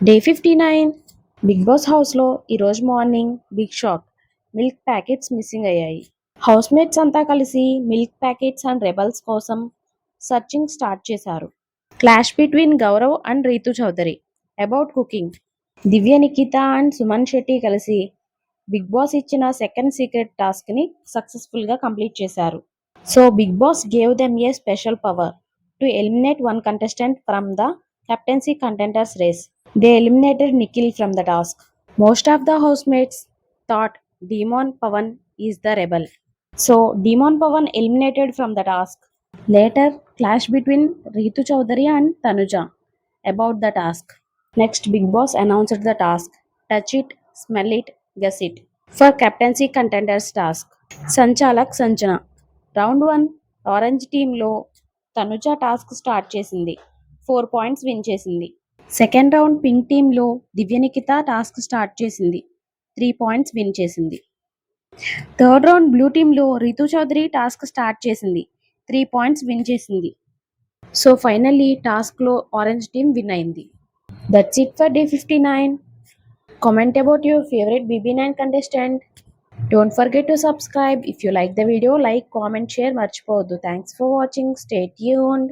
Day 59 big Boss హౌస్లో ఈరోజు morning big shock. Milk packets missing అయ్యాయి. హౌస్మేట్స్ అంతా కలిసి మిల్క్ ప్యాకెట్స్ అండ్ రెబల్స్ కోసం సర్చింగ్ స్టార్ట్ చేశారు. Clash between Gaurav and Ritu Chaudhary about cooking. Divya Nikhita and Suman Shetty కలిసి బిగ్ బాస్ ఇచ్చిన సెకండ్ సీక్రెట్ టాస్క్ని సక్సెస్ఫుల్గా కంప్లీట్ చేశారు. So Bigg Boss gave them a special power to eliminate one contestant from the captaincy contenders race. They eliminated Nikhil from the task. Most of the housemates thought Demon Pavan is the rebel. So Demon Pavan eliminated from the task. Later, clash between Ritu Chaudhary and Tanuja about the task. Next, Big Boss announced the task. Touch it, smell it, guess it. For captaincy contenders task. Sanchalak Sanchana. Round 1 orange టీంలో Tanuja task start చేసింది. 4 points win చేసింది. Second round pink టీంలో దివ్యనిఖిత task start చేసింది. 3 points win చేసింది. Third round blue టీంలో Ritu Chowdary task start చేసింది. 3 points win చేసింది. So finally టాస్క్లో ఆరెంజ్ టీం విన్ అయింది. That's it for day 59. Comment about your favourite BB9 contestant. Don't forget to subscribe. If you like the video, like, comment, share మర్చిపోవద్దు. Thanks for watching. Stay tuned.